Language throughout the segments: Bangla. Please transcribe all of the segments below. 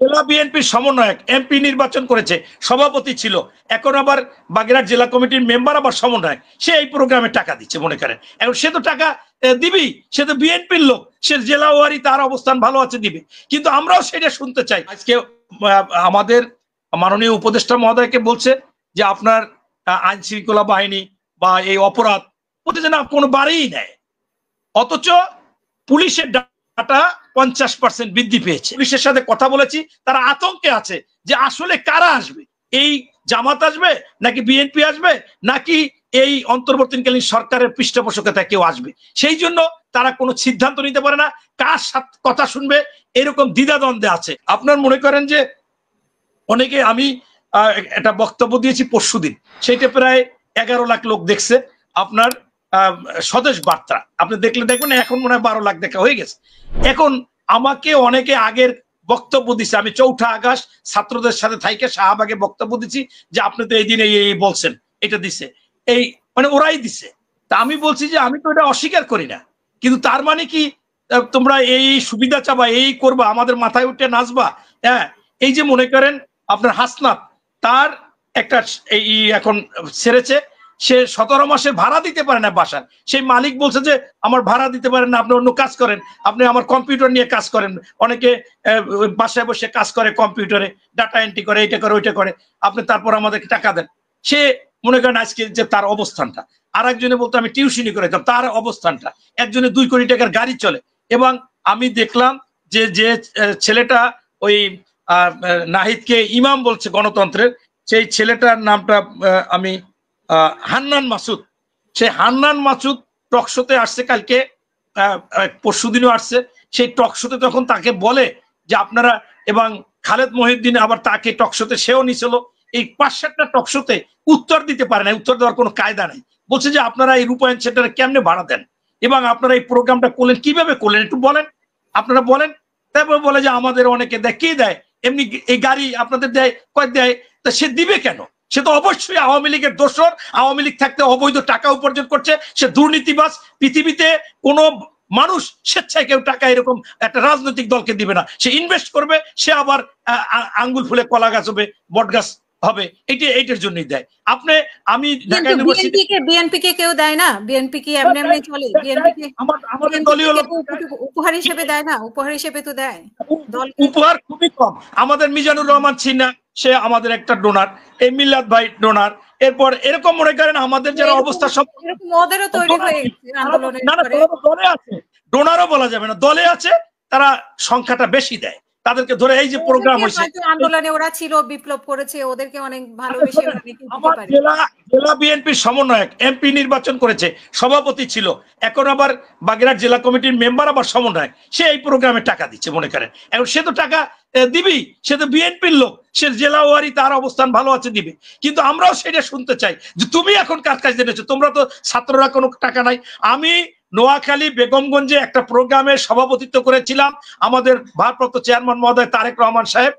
জেলা বিএনপির সমন্বয়ক এমপি নির্বাচন করেছে, সভাপতি ছিল, এখন আবার বাগেরহাট জেলা কমিটির মেম্বার আবার সমন্বয়ক, সে এই প্রোগ্রামে টাকা দিচ্ছে মনে করেন। এখন সে তো টাকা দিবেই, সে তো বিএনপির লোক, সে জেলা ওয়ারি তার অবস্থান ভালো আছে দিবে। কিন্তু আমরাও সেটা শুনতে চাই। আজকে আমাদের মাননীয় উপদেষ্টা মহোদয়কে বলছে যে আপনার আইন শৃঙ্খলা বাহিনী বা এই অপরাধ বলতে না কোনো বাড়িই নেয়, অথচ পুলিশের ডাটা 50% বৃদ্ধি পেয়েছে। পুলিশের সাথে কথা বলেছি, তারা আতঙ্কে আছে যে আসলে কারা আসবে, এই জামাত আসবে নাকি বিএনপি আসবে নাকি এই অন্তর্বর্তীকালীন সরকারের পৃষ্ঠপোষকতায় কেউ আসবে। সেই জন্য তারা কোনো সিদ্ধান্ত নিতে পারে না, কার সাথে কথা শুনবে এরকম দ্বিধাদ্বন্দ্বে আছে। আপনার মনে করেন যে অনেকে, আমি একটা বক্তব্য দিয়েছি পরশুদিন, সেইটা প্রায় 11 লাখ লোক দেখছে। আপনার স্বদেশ বার্তা আপনি দেখলে দেখবেন এখন মনে হয় 12 লাখ দেখা হয়ে গেছে। এখন আমাকে অনেকে আগের বক্তব্য দিছে, আমি 4 আগস্ট ছাত্রদের সাথে থাইকে শাহবাগে বক্তব্য দিচ্ছি যে আপনি তো এই দিনে এই বলছেন, এটা দিছে, এই মানে ওরাই দিছে। তা আমি বলছি যে আমি তো এটা অস্বীকার করি না, কিন্তু তার মানে কি তোমরা এই সুবিধা চাবা, এই করবা, আমাদের মাথায় উঠে নাচবা? হ্যাঁ, এই যে মনে করেন আপনার হাসনাত, তার একটা এই এখন ছেড়েছে, সে 17 মাসে ভাড়া দিতে পারে না বাসার, সেই মালিক বলছে যে আমার ভাড়া দিতে পারেন না, আপনি অন্য কাজ করেন, আপনি আমার কম্পিউটার নিয়ে কাজ করেন। অনেকে বাসায় বসে কাজ করে, কম্পিউটারে ডাটা এন্ট্রি করে, এটা করে ওইটা করে, আপনি তারপর আমাদেরকে টাকা দেন। সে মনে করেন আজকে যে তার অবস্থানটা, আর একজনে বলতো আমি টিউশনি করে দিতাম, তার অবস্থানটা, একজনে 2 কোটি টাকার গাড়ি চলে। এবং আমি দেখলাম যে যে ছেলেটা ওই নাহিদকে ইমাম বলছে গণতন্ত্রের, সেই ছেলেটার নামটা আমি হান্নান মাসুদ, সেই হান্নান মাসুদ টকশোতে আসছে কালকে, পরশুদিনও আসছে। সেই টকশোতে তখন তাকে বলে যে আপনারা, এবং খালেদ মহিউদ্দিন আবার তাকে টকশোতে সেও নিছিল, এই 5-7টা টকশোতে উত্তর দিতে পারে না, উত্তর দেওয়ার কোনো কায়দা নেই। বলছে যে আপনারা এই রূপায়ণ সেন্টারে কেমনে ভাড়া দেন এবং আপনারা এই প্রোগ্রামটা করলেন কিভাবে করলেন একটু বলেন, আপনারা বলেন। তারপর বলে যে আমাদের অনেকে দেয়, কে দেয়, এমনি এই গাড়ি আপনাদের দেয়, কয় দেয়, তা সে দিবে কেন? সে তো অবশ্যই আওয়ামী লীগের দোসর, আওয়ামী লীগ থাকতে অবৈধ টাকা উপার্জন করছে, সে দুর্নীতিবাজ। পৃথিবীতে কোনো মানুষ স্বেচ্ছায় কেউ টাকা এরকম একটা রাজনৈতিক দলকে দিবে না, সে ইনভেস্ট করবে, সে আবার আঙ্গুল ফুলে কলা গাছ হবে, বট গাছ হবে, এইটার জন্যই দেয়। আপনি আমি ঢাকা ইউনিভার্সিটি, বিএনপি কে কেউ দেয় না? বিএনপি কি এমনি এমনি চলে? বিএনপি কে আমাদের দলীয় লোক উপহার হিসেবে দেয় না? উপহার হিসেবে তো দেয়, উপহার খুবই কম। আমাদের মিজানুর রহমান সিনহা, সে আমাদের একটা ডোনার, এই মিল্লাত ভাই ডোনার। এরপর এরকম মনে করেন আমাদের যারা অবস্থা সব ওদেরও তৈরি হয়ে গেছে আন্দোলনের পরে। দলে আছে, ডোনারও বলা যাবে না, দলে আছে, তারা সংখ্যাটা বেশি দেয়, তাদেরকে ধরে এই যে প্রোগ্রাম হয়েছে আন্দোলনে ওরা ছিল, বিপ্লব করেছে, ওদেরকে অনেক ভালোবেসে আমার জেলা বিএনপির সমন্বয়ক এমপি নির্বাচন করেছে, সভাপতি ছিল, এখন আবার বাগেরহাট জেলা কমিটির মেম্বার আবার সমন্বয়ক, সে এই প্রোগ্রামে টাকা দিচ্ছে মনে করেন। এখন সে তো টাকা দিবেই, সে তো বিএনপির লোক, সে জেলা ওয়ারি তার অবস্থান ভালো আছে দিবে। কিন্তু আমরাও সেটা শুনতে চাই যে তুমি এখন কার কাজ জেনেছো, তোমরা তো ছাত্ররা কোনো টাকা নাই। আমি নোয়াখালী বেগমগঞ্জে একটা প্রোগ্রামে সভাপতিত্ব করেছিলাম, আমাদের ভারপ্রাপ্ত চেয়ারম্যান মহোদয় তারেক রহমান সাহেব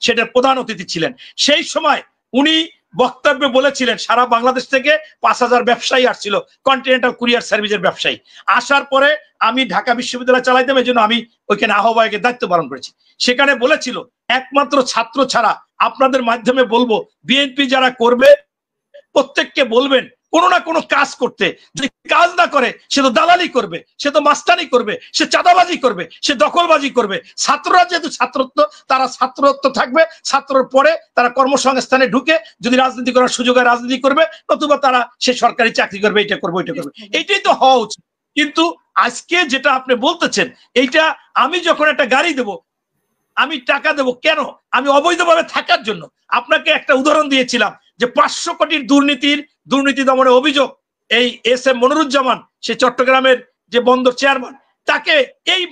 সেটার প্রধান অতিথি ছিলেন। সেই সময় উনি বক্তব্যে বলেছিলেন সারা বাংলাদেশ থেকে 5000 ব্যবসায়ী আসছিল, কন্টিনেন্টাল কুরিয়ার সার্ভিসের ব্যবসায়ী। আসার পরে আমি ঢাকা বিশ্ববিদ্যালয় চালাইতাম, এই জন্য আমি ওইখানে আহ্বায়কের দায়িত্ব পালন করেছি। সেখানে বলেছিল একমাত্র ছাত্র ছাড়া আপনাদের মাধ্যমে বলবো, বিএনপি যারা করবে প্রত্যেককে বলবেন কোনো না কোনো কাজ করতে, যদি কাজ না করে সে তো দালালি করবে, সে তো মাস্তানি করবে, সে চাঁদাবাজি করবে, সে দখলবাজি করবে। ছাত্ররা যেহেতু ছাত্রত্ব, তারা ছাত্রত্ব থাকবে, ছাত্রর পরে তারা কর্মসংস্থানে ঢুকে যদি রাজনীতি করার সুযোগ হয় রাজনীতি করবে, নতুবা তারা সে সরকারি চাকরি করবে, এটা করবে ওইটা করবে। এইটাই তো হওয়া উচিত। কিন্তু আজকে যেটা আপনি বলতেছেন, এইটা আমি যখন একটা গাড়ি দেব, আমি টাকা দেব কেন? আমি অবৈধভাবে থাকার জন্য। আপনাকে একটা উদাহরণ দিয়েছিলাম যে 500 কোটির দুর্নীতি দমনের অভিযোগ এই এস এম মনিরুজ্জামান, সে চট্টগ্রামের যে বন্দর চেয়ারম্যান, তাকে এই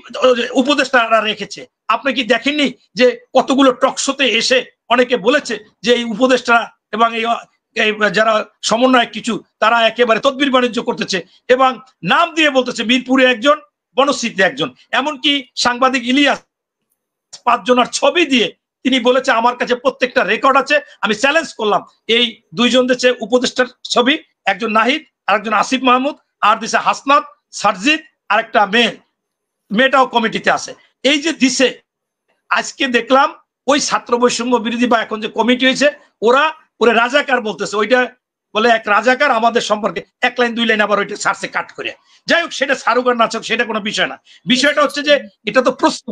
উপদেষ্টারা রেখেছে। আপনি কি দেখেননি যে কতগুলো টকশোতে এসে অনেকে বলেছে যে এই উপদেষ্টা এবং এই যারা সমন্বয় কিছু, তারা একেবারে তদবির বাণিজ্য করতেছে এবং নাম দিয়ে বলতেছে মিরপুরে একজন, বনশ্রীতে একজন, এমনকি সাংবাদিক ইলিয়াস 5 জনের ছবি দিয়ে তিনি বলেছে আমার কাছে প্রত্যেকটা রেকর্ড আছে, আমি চ্যালেঞ্জ করলাম এই 2 জন দিচ্ছে উপদেষ্টার ছবি, একজন নাহিদ আর একজন আসিফ মাহমুদ, আর দিছে হাসনাত, সারজিদ আর একটা মেয়েটাও কমিটিতে আছে। এই যে দিছে আজকে দেখলাম ওই ছাত্র বৈষম্য বিরোধী বা এখন যে কমিটি হয়েছে ওরা রাজাকার বলতেছে, ওইটা বলে এক রাজাকার আমাদের সম্পর্কে 1 লাইন 2 লাইন আবার ওইটা ছাড়ছে কাট করে। যাই হোক, সেটা ছাড়ুক আর নাচক সেটা কোনো বিষয় না। বিষয়টা হচ্ছে যে এটা তো প্রশ্ন,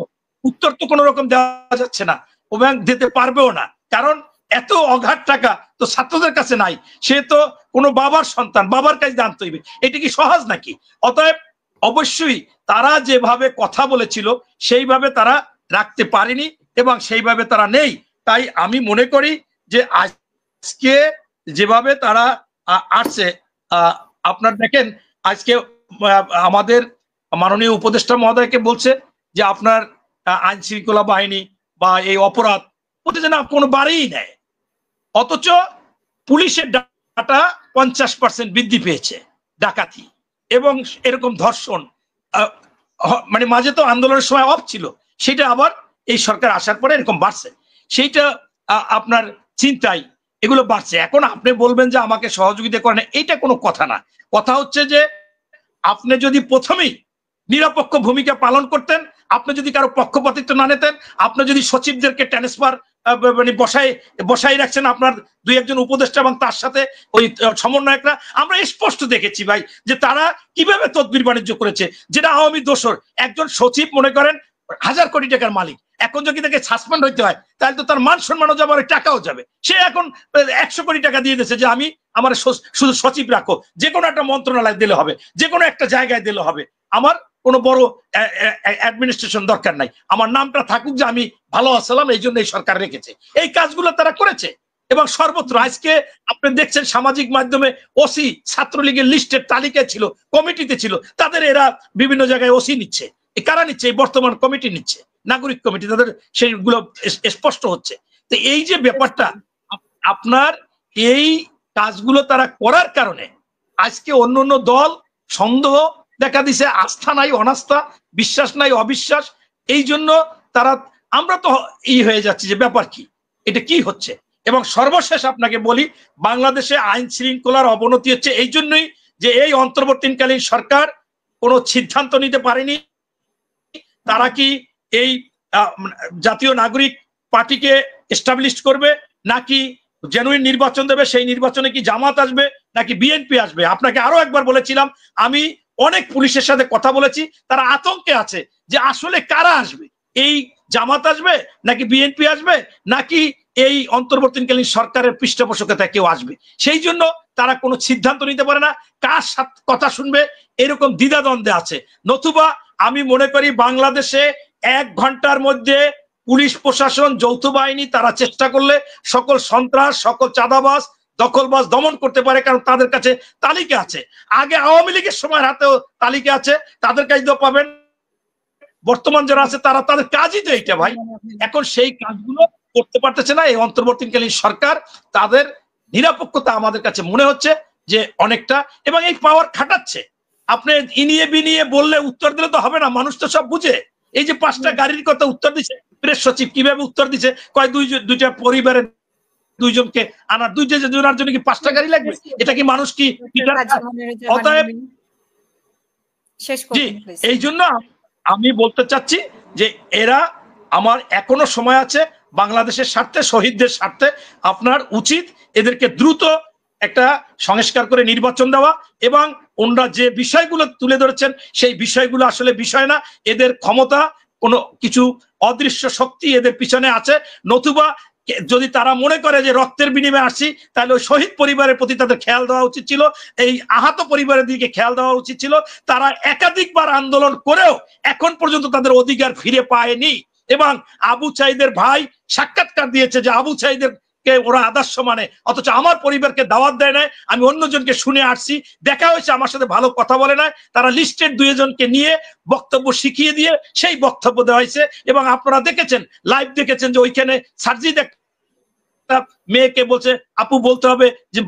উত্তর তো কোনো রকম দেওয়া যাচ্ছে না, ও ব্যাংক দিতে পারবেও না, কারণ এত অগাধ টাকা তো ছাত্রদের কাছে নাই। সে তো কোনো বাবার সন্তান, বাবার কাছে জানতে হইবে, এটা কি সহজ নাকি? অতএব অবশ্যই তারা যেভাবে কথা বলেছিল সেইভাবে তারা রাখতে পারেনি এবং সেইভাবে তারা নেই। তাই আমি মনে করি যে আজকে যেভাবে তারা আসছে, আপনার দেখেন আজকে আমাদের মাননীয় উপদেষ্টা মহোদয়কে বলছে যে আপনার আইন শৃঙ্খলা বাহিনী বা এই অপরাধ ওতে যেন কোনো বাড়িই নেয়, অথচ পুলিশের ডাটা 50% বৃদ্ধি পেয়েছে, ডাকাতি এবং এরকম ধর্ষণ, মানে মাঝে তো আন্দোলনের সময় অফ ছিল, সেটা আবার এই সরকার আসার পরে এরকম বাড়ছে, সেইটা আপনার চিন্তায় এগুলো বাড়ছে। এখন আপনি বলবেন যে আমাকে সহযোগিতা করেন, এইটা কোনো কথা না। কথা হচ্ছে যে আপনি যদি প্রথমেই নিরপেক্ষ ভূমিকা পালন করতেন, আপনি যদি কারো পক্ষপাতিত্ব না নিতেন, আপনি যদি সচিবদেরকে ট্রান্সফার মানে বসাই রাখছেন আপনার 2-1 উপদেষ্টা এবং তার সাথে ওই সমন্বয়করা, আমরা স্পষ্ট দেখেছি ভাই যে তারা কিভাবে তদবির বাণিজ্য করেছে, যেটা আওয়ামী দোসর। একজন সচিব মনে করেন 1000 কোটি টাকার মালিক, এখন যদি তাকে সাসপেন্ড হইতে হয় তাহলে তো তার মান সম্মানও যাবে, টাকাও যাবে। সে এখন 100 কোটি টাকা দিয়ে দিয়েছে যে আমি আমার শুধু সচিব রাখো, যে কোনো একটা মন্ত্রণালয় দিলে হবে, যে কোনো একটা জায়গায় দিলে হবে, আমার কোনো বড় অ্যাডমিনিস্ট্রেশন দরকার নাই, আমার নামটা থাকুক যে আমি ভালো আছিলাম, এই জন্য এই সরকার রেখেছে। এই কাজগুলো তারা করেছে এবং সর্বত্র আজকে আপনি দেখছেন সামাজিক মাধ্যমে ওসি ছাত্রলীগের লিস্টের তালিকায় ছিল, কমিটিতে ছিল, তাদের এরা বিভিন্ন জায়গায় ওসি নিচ্ছে। কারা নিচ্ছে? এই বর্তমান কমিটি নিচ্ছে, নাগরিক কমিটি, তাদের সেইগুলো স্পষ্ট হচ্ছে। তো এই যে ব্যাপারটা, আপনার এই কাজগুলো তারা করার কারণে আজকে অন্য অন্য দল সন্দেহ দেখা দিছে, আস্থা নাই অনাস্থা, বিশ্বাস নাই অবিশ্বাস, এই জন্য তারা আমরা তো হয়ে যাচ্ছে যে ব্যাপার কি, এটা কি হচ্ছে। এবং সর্বশেষ আপনাকে বলি, বাংলাদেশে আইন শৃঙ্খলার অবনতি হচ্ছে এই জন্যই যে এই অন্তর্বর্তীকালীন সরকার কোনো সিদ্ধান্ত নিতে পারেনি তারা কি এই জাতীয় নাগরিক পার্টিকে এস্টাবলিশ করবে নাকি জেনুইন নির্বাচন দেবে, সেই নির্বাচনে কি জামাত আসবে নাকি বিএনপি আসবে। আপনাকে আরো একবার বলেছিলাম, আমি অনেক পুলিশের সাথে কথা বলেছি, তারা আতঙ্কে আছে যে আসলে কারা আসবে, এই জামাত আসবে নাকি বিএনপি আসবে নাকি এই অন্তর্বর্তীকালীন সরকারের পৃষ্ঠপোষকতায় কেউ আসবে। সেই জন্য তারা কোনো সিদ্ধান্ত নিতে পারে না, কার সাথে কথা শুনবে এরকম দ্বিধাদ্বন্দ্বে আছে। নতুবা আমি মনে করি বাংলাদেশে 1 ঘন্টার মধ্যে পুলিশ প্রশাসন যৌথ বাহিনী তারা চেষ্টা করলে সকল সন্ত্রাস, সকল চাঁদাবাজ, দখলবাজ দমন করতে পারে, কারণ তাদের কাছে তালিকা আছে। আগে আওয়ামী লীগের সময় হাতেও তালিকা আছে, তাদের কাছে তো পাবেন। বর্তমান যারা আছে তারা তাদের কাজই তো এইটা ভাই। এখন সেই কাজগুলো করতে পারতেছে না এই অন্তর্বর্তীকালীন সরকার। তাদের নিরপেক্ষতা আমাদের কাছে মনে হচ্ছে যে অনেকটা, এবং এই পাওয়ার খাটাচ্ছে। আপনি ইনিয়ে বিনিয়ে বললে উত্তর দিলে তো হবে না, মানুষ তো সব বুঝে। এই যে 5টা গাড়ির কথা উত্তর দিচ্ছে প্রেস সচিব, কিভাবে উত্তর দিচ্ছে, কয় দুইটা পরিবারের 2 জনকে আনার, 2 জনের জন্য কি 5টা গাড়ি লাগবে? এটা কি মানুষ কি? অতএব এই জন্য আমি বলতে চাচ্ছি যে এরা, আমার এখনো সময় আছে, বাংলাদেশের স্বার্থে, শহীদদের স্বার্থে আপনার উচিত এদেরকে দ্রুত একটা সংস্কার করে নির্বাচন দেওয়া, এবং ওনারা যে বিষয়গুলো তুলে ধরেছেন সেই বিষয়গুলো আসলে বিষয় না, এদের ক্ষমতা কোনো কিছু অদৃশ্য শক্তি এদের পিছনে আছে। নতুবা যদি তারা মনে করে যে রক্তের বিনিময়ে আসছি, তাহলে ওই শহীদ পরিবারের প্রতি তাদের খেয়াল দেওয়া উচিত ছিল, এই আহত পরিবারের দিকে খেয়াল দেওয়া উচিত ছিল। তারা একাধিকবার আন্দোলন করেও এখন পর্যন্ত তাদের অধিকার ফিরে পায়নি। এবং আবু সাঈদের ভাই সাক্ষাৎকার দিয়েছে যে আবু সাঈদের কে ওরা আদর্শ মানে, অথচ আমার পরিবারকে দাওয়াত দেয় নাই, আমি অন্যজনকে শুনে আসছি, দেখা হয়েছে, আমার সাথে ভালো কথা বলে নাই, তারা লিস্টের 2 জনকে নিয়ে বক্তব্য শিখিয়ে দিয়ে সেই বক্তব্য দেওয়া হয়েছে। এবং আপনারা দেখেছেন, লাইভ দেখেছেন যে ওইখানে সার্জিদ একটা মেয়েকে বলছে, আপু বলতে হবে যে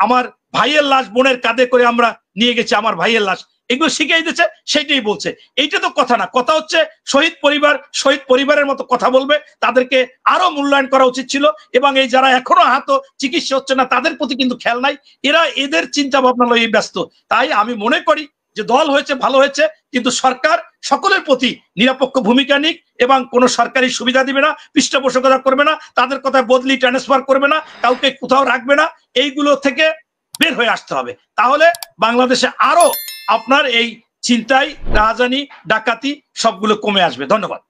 আমার ভাইয়ের লাশ বোনের কাঁধে করে আমরা নিয়ে গেছি, আমার ভাইয়ের লাশ, এগুলো শিখিয়ে দিচ্ছে, সেটাই বলছে। এইটা তো কথা না, কথা হচ্ছে শহীদ পরিবারের মতো কথা বলবে, তাদেরকে আরো মূল্যায়ন করা উচিত ছিল। এবং এই যারা এখনো আহত, চিকিৎসা হচ্ছে না, তাদের প্রতি কিন্তু খেয়াল নাই, এরা এদের চিন্তা ভাবনা লয়ে ব্যস্ত। তাই আমি মনে করি যে দল হয়েছে ভালো হয়েছে, কিন্তু সরকার সকলের প্রতি নিরপেক্ষ ভূমিকা নিক এবং কোনো সরকারি সুবিধা দিবে না, পৃষ্ঠপোষকতা করবে না, তাদের কথায় বদলি ট্রান্সফার করবে না, কাউকে কোথাও রাখবে না। এইগুলো থেকে বের হয়ে আসতে হবে। তাহলে বাংলাদেশে আরো আপনার এই চিন্তায় রাহাজানি ডাকাতি সবগুলো কমে আসবে। ধন্যবাদ।